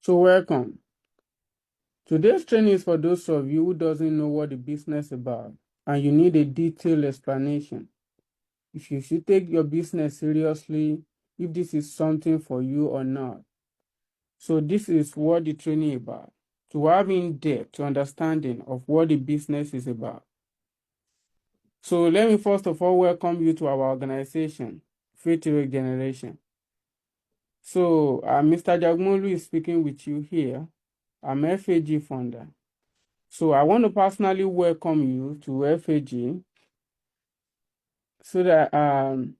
So welcome. Today's training is for those of you who doesn't know what the business is about and you need a detailed explanation. If you should take your business seriously, if this is something for you or not. So this is what the training is about. To have in-depth understanding of what the business is about. So let me first of all welcome you to our organization, FHG Generation. So Mr. Jagmolu is speaking with you here. I'm FHG founder. So I want to personally welcome you to FHG so that and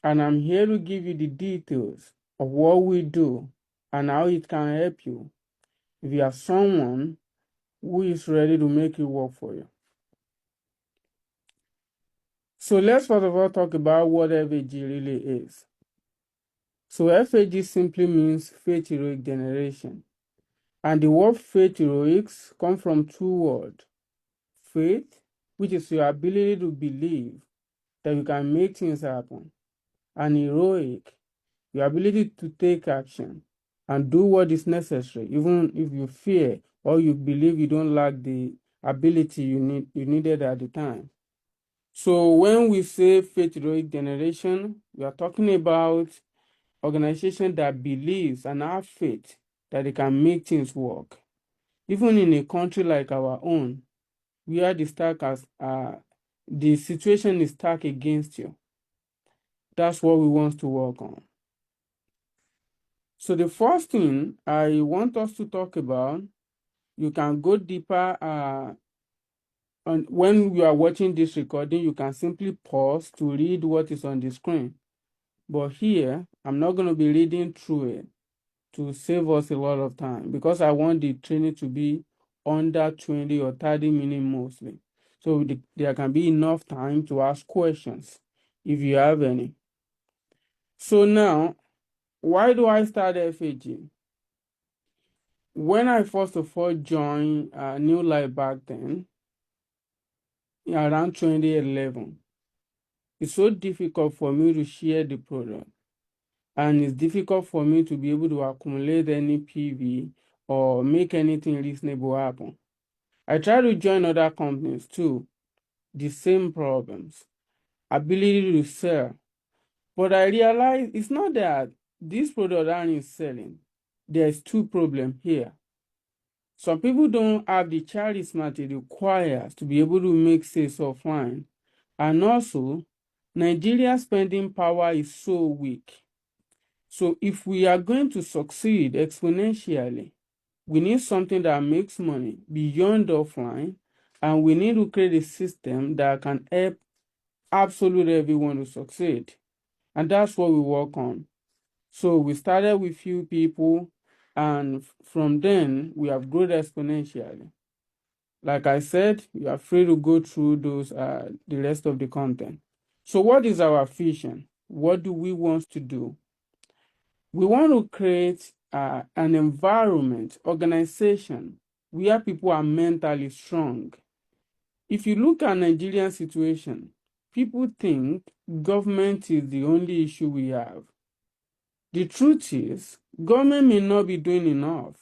I'm here to give you the details of what we do and how it can help you if you are someone who is ready to make it work for you. So let's first of all talk about what FHG really is. So FHG simply means faith heroic generation. And the word faith heroics come from two words. Faith, which is your ability to believe that you can make things happen, and heroic, your ability to take action and do what is necessary, even if you fear or you believe you don't lack the ability you needed at the time. So when we say faith heroic generation, we are talking about organization that believes and have faith that they can make things work. Even in a country like our own, where the situation is stacked against you. That's what we want to work on. So the first thing I want us to talk about, you can go deeper and when you are watching this recording, you can simply pause to read what is on the screen. But here, I'm not going to be reading through it to save us a lot of time because I want the training to be under 20 or 30 minutes mostly. So there can be enough time to ask questions if you have any. So now, why do I start FHG? When I first of all joined New Life back then, around 2011, it's so difficult for me to share the product. And it's difficult for me to be able to accumulate any PV or make anything reasonable happen. I try to join other companies too, the same problems, ability to sell. But I realize it's not that this product aren't selling. There's two problems here. Some people don't have the charisma it requires to be able to make sales offline. And also, Nigeria's spending power is so weak. So if we are going to succeed exponentially, we need something that makes money beyond offline, and we need to create a system that can help absolutely everyone to succeed. And that's what we work on. So we started with few people, and from then we have grown exponentially. Like I said, you are free to go through those the rest of the content. So what is our vision? What do we want to do? We want to create an environment, organization where people are mentally strong. If you look at Nigerian situation, people think government is the only issue we have. The truth is, government may not be doing enough,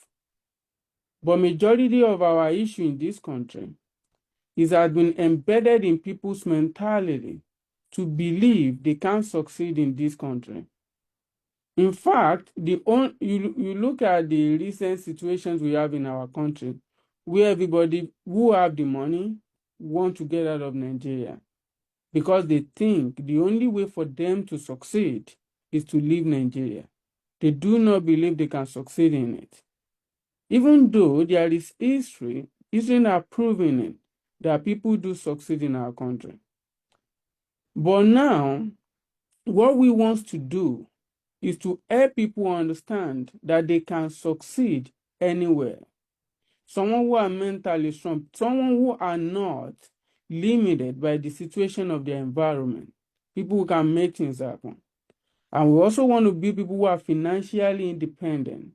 but majority of our issue in this country has been embedded in people's mentality to believe they can't succeed in this country. In fact, you look at the recent situations we have in our country, where everybody who have the money want to get out of Nigeria because they think the only way for them to succeed is to leave Nigeria. They do not believe they can succeed in it. Even though there is history not proving it, that people do succeed in our country. But now, what we want to do is to help people understand that they can succeed anywhere. Someone who are mentally strong, someone who are not limited by the situation of their environment, people who can make things happen. And we also want to be people who are financially independent,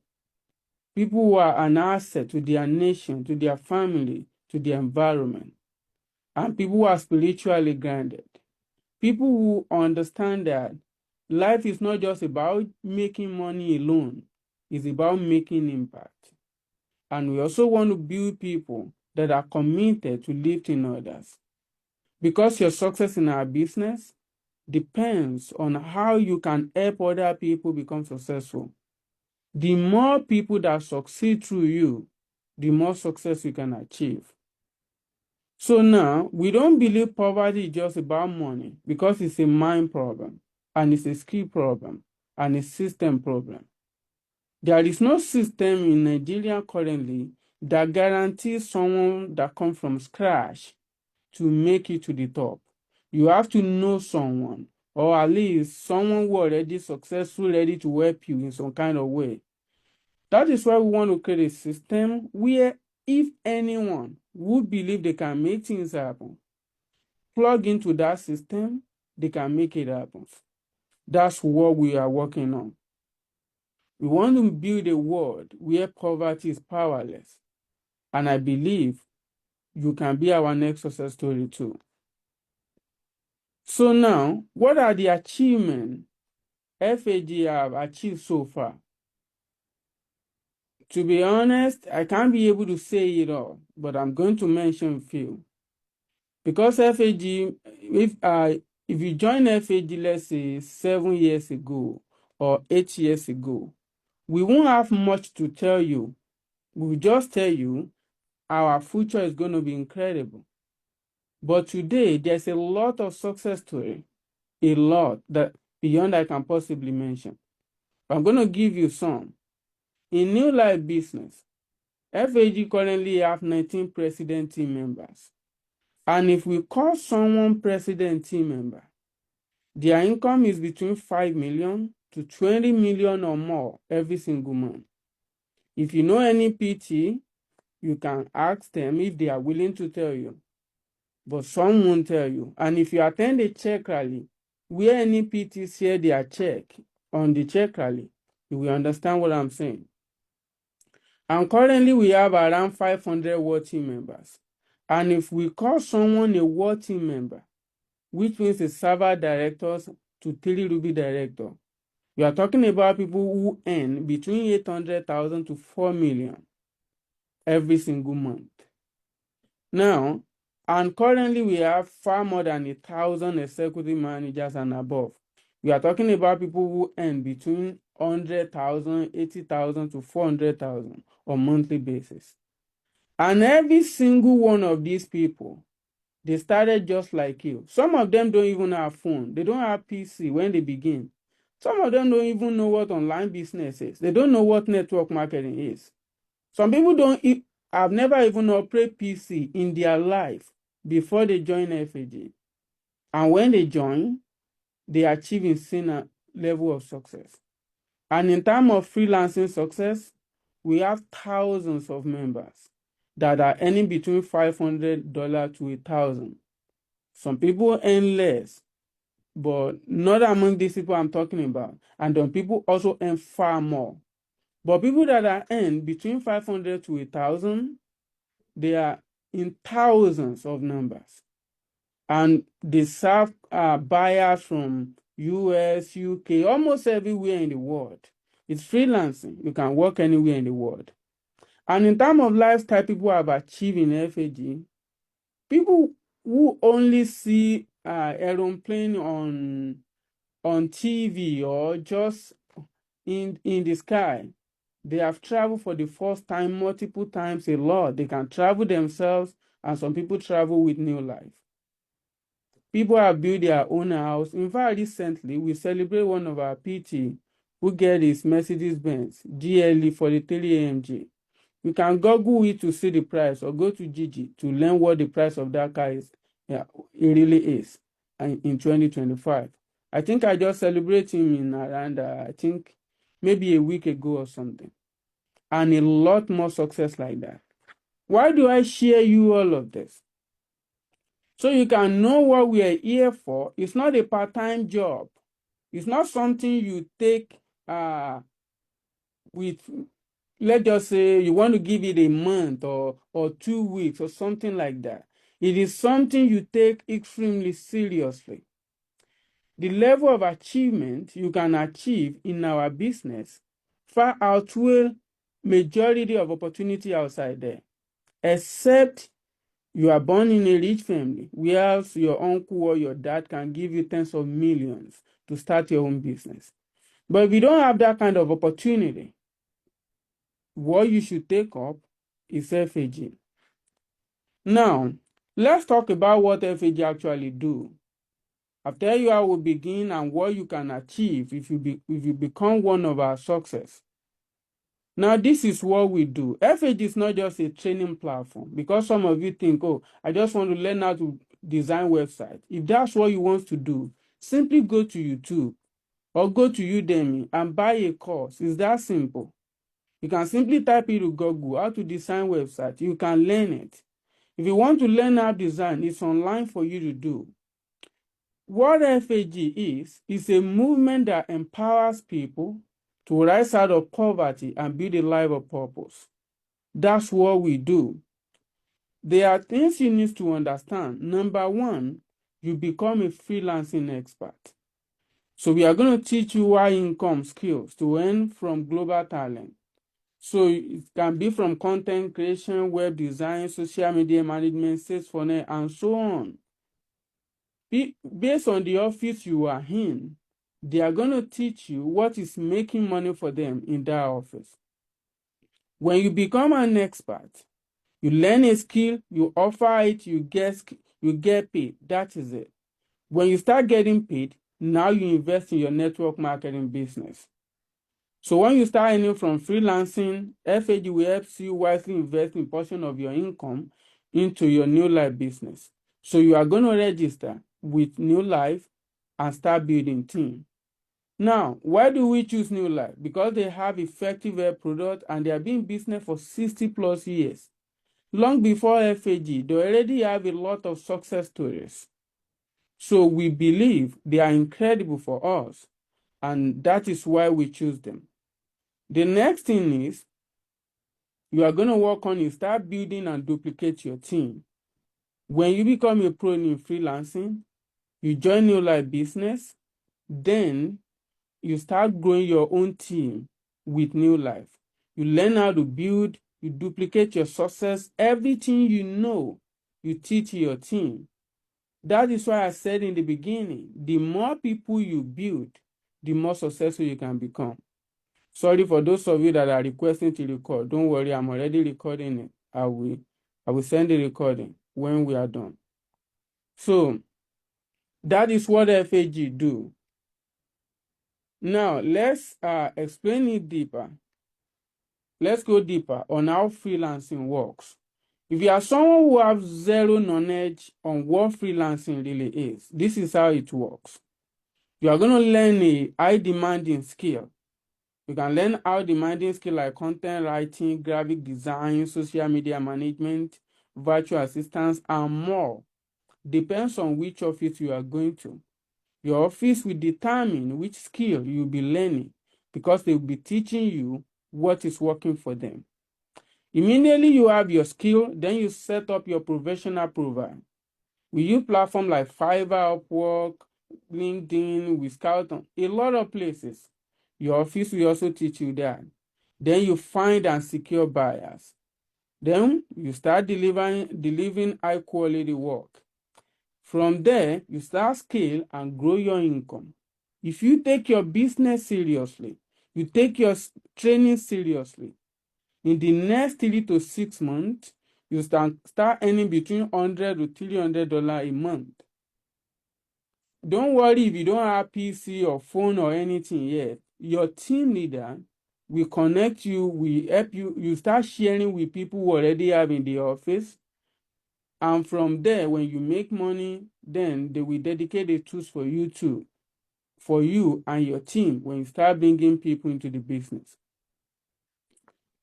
people who are an asset to their nation, to their family, to their environment, and people who are spiritually grounded. People who understand that life is not just about making money alone, it's about making impact. And we also want to build people that are committed to lifting others. Because your success in our business depends on how you can help other people become successful. The more people that succeed through you, the more success you can achieve. So now, we don't believe poverty is just about money because it's a mind problem, and it's a skill problem, and a system problem. There is no system in Nigeria currently that guarantees someone that comes from scratch to make it to the top. You have to know someone, or at least someone who already successful, ready to help you in some kind of way. That is why we want to create a system where if anyone would believe they can make things happen, plug into that system, they can make it happen. That's what we are working on. We want to build a world where poverty is powerless. And I believe you can be our next success story too. So now, what are the achievements FHG have achieved so far? To be honest, I can't be able to say it all, but I'm going to mention a few. Because FHG, if you join FHG, let's say 7 years ago or 8 years ago, we won't have much to tell you. We will just tell you our future is going to be incredible. But today, there's a lot of success story, a lot that beyond I can possibly mention. I'm going to give you some. In New Life Business, FHG currently have 19 president team members. And if we call someone president team member, their income is between 5 million to 20 million or more every single month. If you know any PT, you can ask them if they are willing to tell you. But some won't tell you. And if you attend a check rally, where any PT share their check on the check rally, you will understand what I'm saying. And currently we have around 500 World Team members. And if we call someone a World Team member, which means a server director to 3 Ruby director, we are talking about people who earn between 800,000 to 4 million every single month. Now, and currently we have far more than 1,000 executive managers and above. We are talking about people who earn between 100,000, 80,000 to 400,000 on monthly basis. And every single one of these people, they started just like you. Some of them don't even have phone. They don't have PC when they begin. Some of them don't even know what online business is. They don't know what network marketing is. Some people have never even operated PC in their life before they join FHG. And when they join, they achieve insane level of success. And in terms of freelancing success, we have thousands of members that are earning between $500 to $1,000. Some people earn less, but not among these people I'm talking about. And then people also earn far more. But people that are earn between 500 to 1,000, they are in thousands of numbers. And they serve buyers from US, UK, almost everywhere in the world. It's freelancing. You can work anywhere in the world. And in terms of lifestyle people have achieved in FHG, people who only see aeroplane on TV or just in the sky, they have traveled for the first time multiple times a lot. They can travel themselves, and some people travel with New Life. People have built their own house. In fact, recently, we celebrate one of our PT who get his Mercedes-Benz GLE 43 AMG. You can Google it to see the price or go to Gigi to learn what the price of that car is. Yeah, it really is in 2025. I think I just celebrated him in around, I think, maybe a week ago or something. And a lot more success like that. Why do I share you all of this? So you can know what we are here for. It's not a part-time job. It's not something you take with, let's just say you want to give it a month or 2 weeks or something like that. It is something you take extremely seriously. The level of achievement you can achieve in our business far outweigh majority of opportunity outside there, except you are born in a rich family, where your uncle or your dad can give you tens of millions to start your own business. But if you don't have that kind of opportunity, what you should take up is FHG. Now, let's talk about what FHG actually do. I'll tell you how we begin and what you can achieve if you become one of our success. Now, this is what we do. FHG is not just a training platform, because some of you think, oh, I just want to learn how to design websites. If that's what you want to do, simply go to YouTube or go to Udemy and buy a course. It's that simple. You can simply type into Google how to design websites. You can learn it. If you want to learn how to design, it's online for you to do. What FHG is a movement that empowers people to rise out of poverty and build a life of purpose. That's what we do. There are things you need to understand. Number one, you become a freelancing expert. So we are going to teach you high income skills to earn from global talent. So it can be from content creation, web design, social media management, sales funnel, and so on. Based on the office you are in, they are going to teach you what is making money for them in that office. When you become an expert, you learn a skill, you offer it, you get paid. That is it. When you start getting paid, now you invest in your network marketing business. So when you start earning from freelancing, FHG will help you wisely invest in a portion of your income into your New Life business. So you are going to register with New Life and start building team. Now, why do we choose New Life? Because they have effective hair product and they have been in business for 60 plus years. Long before FHG, they already have a lot of success stories. So we believe they are incredible for us, and that is why we choose them. The next thing is you are going to work on is start building and duplicate your team. When you become a pro in freelancing, you join New Life business, then you start growing your own team with New Life. You learn how to build, you duplicate your success, everything you know, you teach your team. That is why I said in the beginning, the more people you build, the more successful you can become. Sorry for those of you that are requesting to record. Don't worry, I'm already recording it. I will send the recording when we are done. So that is what FHG do. Now let's explain it deeper. Let's go deeper on how freelancing works. If you are someone who has zero knowledge on what freelancing really is, this is how it works. You are going to learn a high demanding skill. You can learn how demanding skills like content writing, graphic design, social media management, virtual assistance, and more. Depends on which office you are going to. Your office will determine which skill you'll be learning because they will be teaching you what is working for them. Immediately you have your skill, then you set up your professional profile. We use platforms like Fiverr, Upwork, LinkedIn, we scout on a lot of places. Your office will also teach you that. Then you find and secure buyers. Then you start delivering high quality work. From there, you start scale and grow your income. If you take your business seriously, you take your training seriously, in the next 3 to 6 months, you start earning between $100 to $300 a month. Don't worry if you don't have PC or phone or anything yet. Your team leader will connect you, will help you. You start sharing with people who already have in the office. And from there, when you make money, then they will dedicate the tools for you and your team when you start bringing people into the business.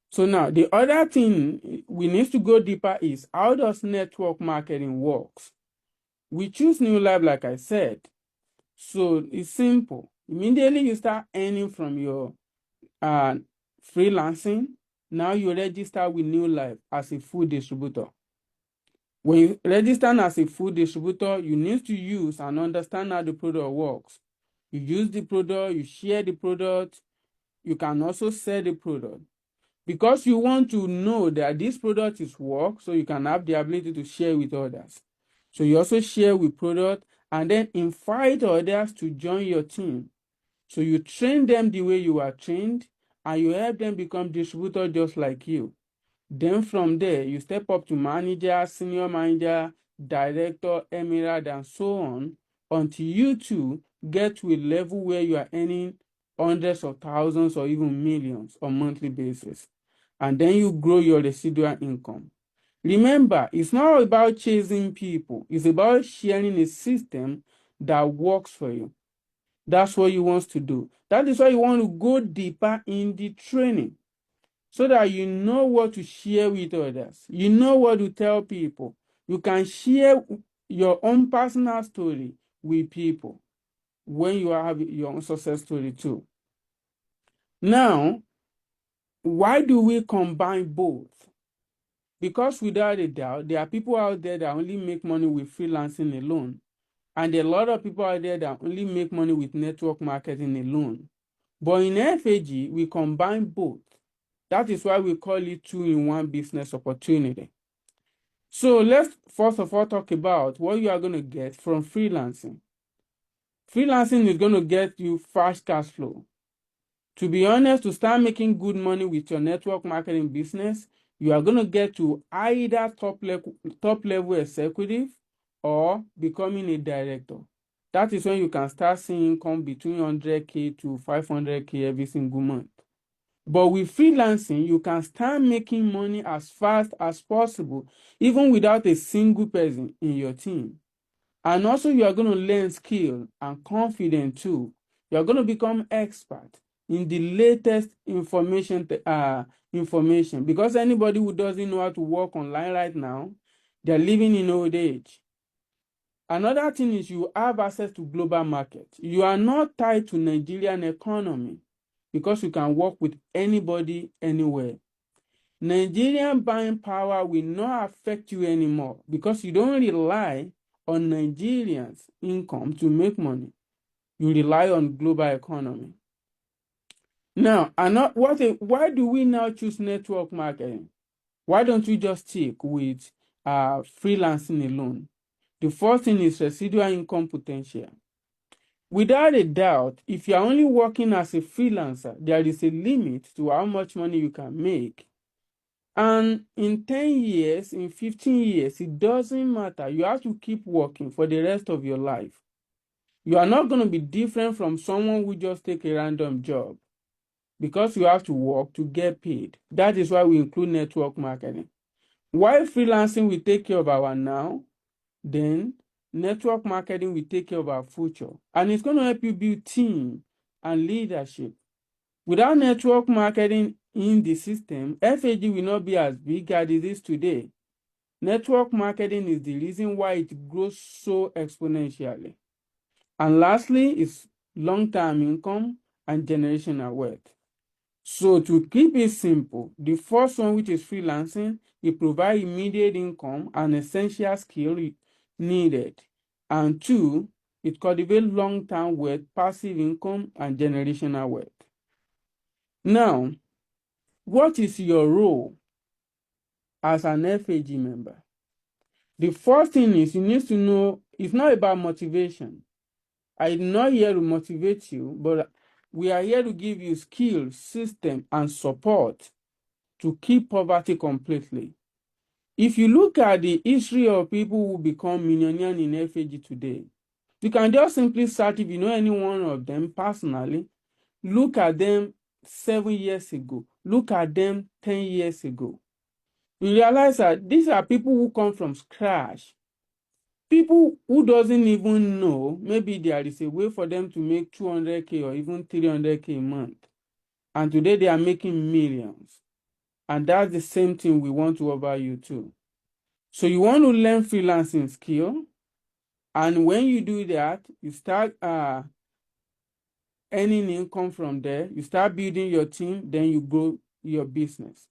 So now, the other thing we need to go deeper is how does network marketing works? We choose New Life, like I said. So it's simple. Immediately you start earning from your freelancing. Now you register with New Life as a food distributor. When you register as a food distributor, you need to use and understand how the product works. You use the product, you share the product, you can also sell the product. because you want to know that this product is work, so you can have the ability to share with others. So you also share with product and then invite others to join your team. So you train them the way you are trained and you help them become distributors just like you. Then from there, you step up to manager, senior manager, director, emirate, and so on until you too get to a level where you are earning hundreds of thousands or even millions on a monthly basis. And then you grow your residual income. Remember, it's not about chasing people. It's about sharing a system that works for you. That's what you want to do. That is why you want to go deeper in the training so that you know what to share with others. You know what to tell people. You can share your own personal story with people when you have your own success story too. Now, why do we combine both? Because without a doubt, there are people out there that only make money with freelancing alone. And there are a lot of people out there that only make money with network marketing alone. But in FHG, we combine both. That is why we call it two-in-one business opportunity. So let's first of all talk about what you are going to get from freelancing. Freelancing is going to get you fast cash flow. To be honest, to start making good money with your network marketing business, you are going to get to either top level executive or becoming a director. That is when you can start seeing income between 100K to 500K every single month. But with freelancing, you can start making money as fast as possible, even without a single person in your team. And also, you are going to learn skill and confidence too. You are going to become expert in the latest information, because anybody who doesn't know how to work online right now, they're living in old age. Another thing is you have access to global market. You are not tied to Nigerian economy because you can work with anybody anywhere. Nigerian buying power will not affect you anymore because you don't rely on Nigerians' income to make money. You rely on global economy. Now, why do we now choose network marketing? Why don't we just stick with freelancing alone? The first thing is residual income potential. Without a doubt, if you're only working as a freelancer, there is a limit to how much money you can make. And in 10 years, in 15 years, it doesn't matter. You have to keep working for the rest of your life. You are not going to be different from someone who just take a random job because you have to work to get paid. That is why we include network marketing. While freelancing will take care of our now, then network marketing will take care of our future. And it's going to help you build team and leadership. Without network marketing in the system, FHG will not be as big as it is today. Network marketing is the reason why it grows so exponentially. And lastly is long-term income and generational wealth. So to keep it simple, the first one, which is freelancing, it provides immediate income and essential skill needed. And two, it cultivates long-term wealth, passive income, and generational wealth. Now, what is your role as an FHG member? The first thing is you need to know it's not about motivation. I'm not here to motivate you, but we are here to give you skills, system, and support to keep poverty completely. If you look at the history of people who become millionaires in FHG today, you can just simply search if you know any one of them personally. Look at them 7 years ago. Look at them 10 years ago. You realize that these are people who come from scratch. People who doesn't even know maybe there is a way for them to make 200K or even 300K a month. And today they are making millions. And that's the same thing we want to offer you too. So you want to learn freelancing skill. And when you do that, you start earning income from there. You start building your team, then you grow your business.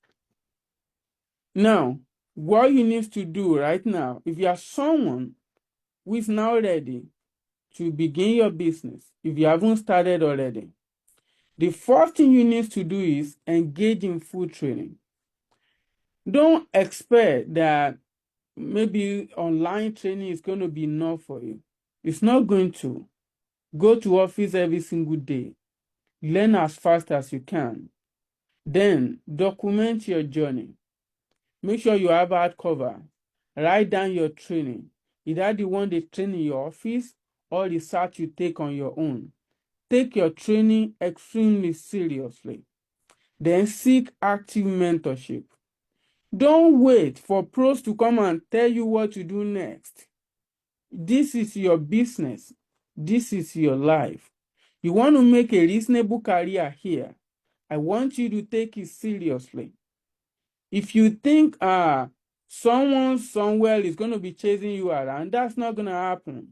Now, what you need to do right now, if you are someone who is now ready to begin your business, if you haven't started already, The first thing you need to do is engage in full training. Don't expect that maybe online training is going to be enough for you. It's not going to. Go to office every single day. Learn as fast as you can. Then document your journey. Make sure you have hard cover. Write down your training. Either the one they train in your office or the research you take on your own. Take your training extremely seriously. Then seek active mentorship. Don't wait for pros to come and tell you what to do next. This is your business. This is your life. You want to make a reasonable career here. I want you to take it seriously. If you think someone somewhere is going to be chasing you around, that's not going to happen,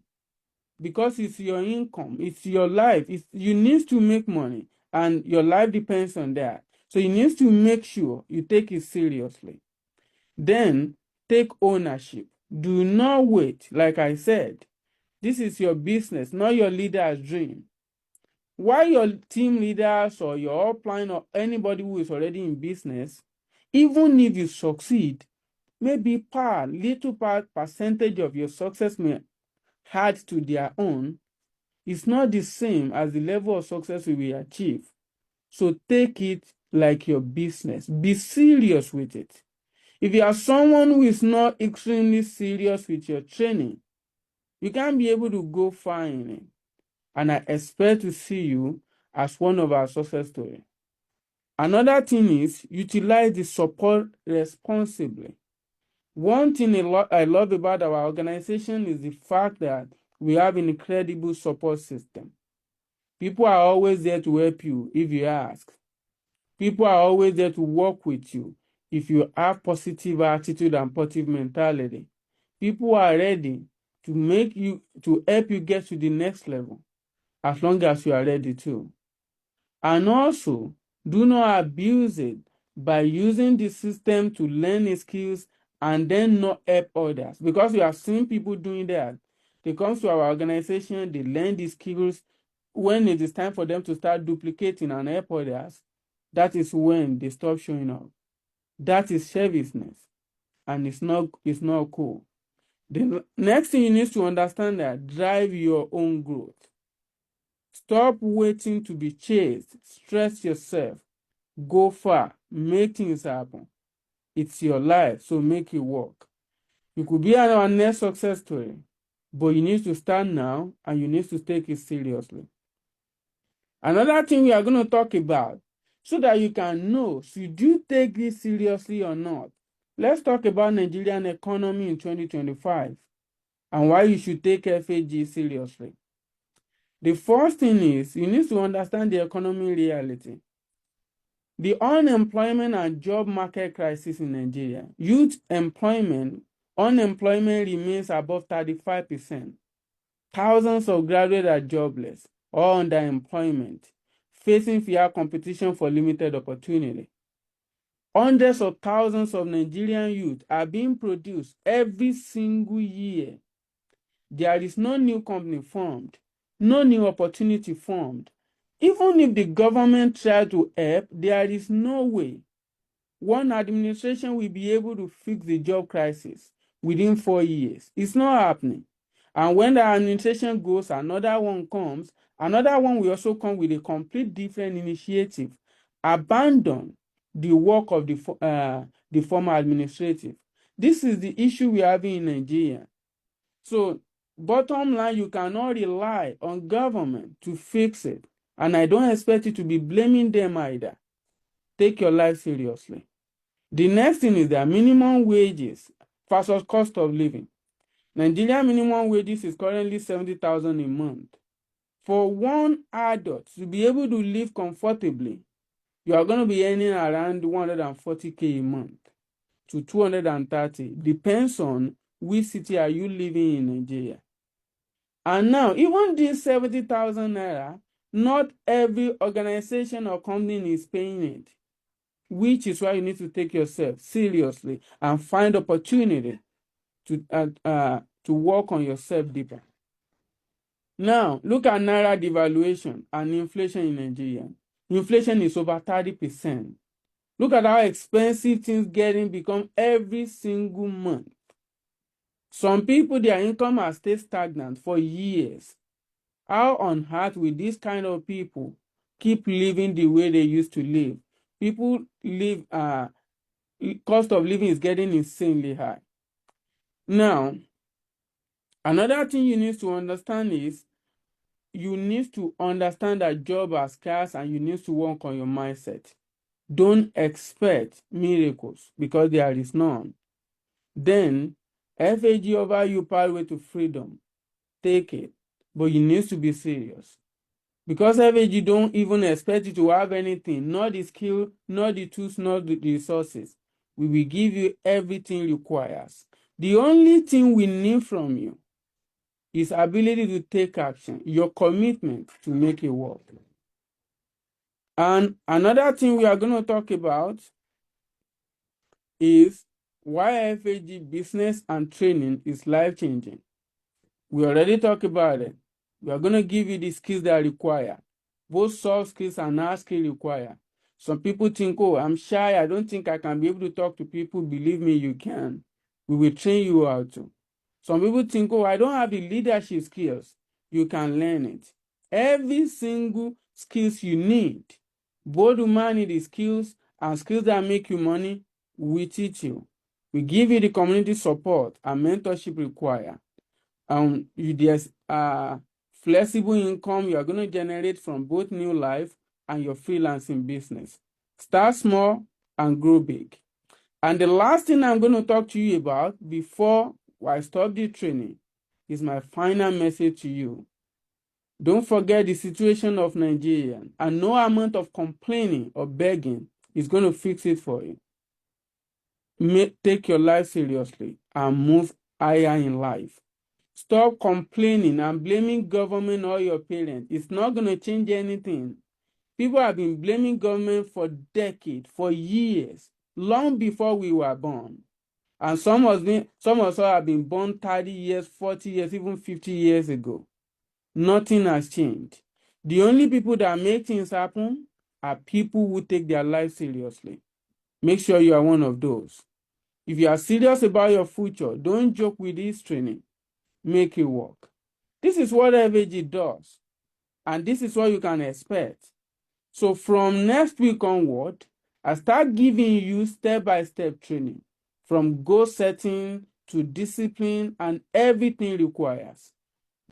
because it's your income, it's your life. You need to make money, and your life depends on that. So you need to make sure you take it seriously. Then take ownership. Do not wait. Like I said, this is your business, not your leader's dream. While your team leaders or your upline or anybody who is already in business, even if you succeed, maybe little percentage of your success may add to their own. It's not the same as the level of success we will achieve. So take it like your business. Be serious with it. If you are someone who is not extremely serious with your training, you can't be able to go far in it. And I expect to see you as one of our success stories. Another thing is utilize the support responsibly. One thing I love about our organization is the fact that we have an incredible support system. People are always there to help you if you ask. People are always there to work with you if you have positive attitude and positive mentality. People are ready to help you get to the next level, as long as you are ready to. And also, do not abuse it by using the system to learn skills and then not help others. Because we have seen people doing that. They come to our organization, they learn the skills. When it is time for them to start duplicating and help others, that is when they stop showing up. That is serviceness, and it's not cool. The next thing you need to understand that drive your own growth. Stop waiting to be chased. Stress yourself. Go far. Make things happen. It's your life, so make it work. You could be our next success story, but you need to start now, and you need to take it seriously. Another thing we are going to talk about, so that you can know, should you take this seriously or not? Let's talk about Nigerian economy in 2025 and why you should take FHG seriously. The first thing is you need to understand the economy reality. The unemployment and job market crisis in Nigeria. Youth unemployment remains above 35%. Thousands of graduates are jobless or underemployment, facing fierce competition for limited opportunity. Hundreds of thousands of Nigerian youth are being produced every single year. There is no new company formed, no new opportunity formed. Even if the government tries to help, there is no way one administration will be able to fix the job crisis within 4 years. It's not happening. And when the administration goes, another one comes, another one will also come with a complete different initiative. Abandon the work of the former administrative. This is the issue we are having in Nigeria. So, bottom line, you cannot rely on government to fix it. And I don't expect you to be blaming them either. Take your life seriously. The next thing is that minimum wages versus cost of living. Nigeria minimum wages is currently 70,000 a month. For one adult to be able to live comfortably, you are going to be earning around 140K a month to 230. Depends on which city are you living in Nigeria. And now, even this 70,000 naira, not every organization or company is paying it, which is why you need to take yourself seriously and find opportunity to work on yourself deeper. Now, look at naira devaluation and inflation in Nigeria. inflation is over 30%. Look at how expensive things become every single month. Some people, their income has stayed stagnant for years. How on earth will these kind of people keep living the way they used to live? People live, cost of living is getting insanely high. Now, another thing you need to understand is you need to understand that jobs are scarce and you need to work on your mindset. Don't expect miracles because there is none. Then, FHG over you pathway to freedom. Take it, but you need to be serious. Because FHG don't even expect you to have anything, not the skill, not the tools, not the resources. We will give you everything requires. The only thing we need from you is ability to take action, your commitment to make it work. And another thing we are going to talk about is why FHG business and training is life-changing. We already talked about it. We are going to give you the skills that are required. Both soft skills and hard skills required. Some people think, oh, I'm shy. I don't think I can be able to talk to people. Believe me, you can. We will train you how to. Some people think, oh, I don't have the leadership skills. You can learn it. Every single skills you need, both humanity skills and skills that make you money, we teach you. We give you the community support and mentorship required. There's flexible income you are going to generate from both new life and your freelancing business. Start small and grow big. And the last thing I'm going to talk to you about before I stop the training is my final message to you. Don't forget the situation of Nigeria, and no amount of complaining or begging is going to fix it for you. Take your life seriously and move higher in life. Stop complaining and blaming government or your parents. It's not going to change anything. People have been blaming government for decades, for years, long before we were born. And some of us have been born 30 years, 40 years, even 50 years ago. Nothing has changed. The only people that make things happen are people who take their life seriously. Make sure you are one of those. If you are serious about your future, don't joke with this training. Make it work. This is what FHG does, and this is what you can expect. So from next week onward, I start giving you step-by-step training, from goal setting to discipline and everything requires.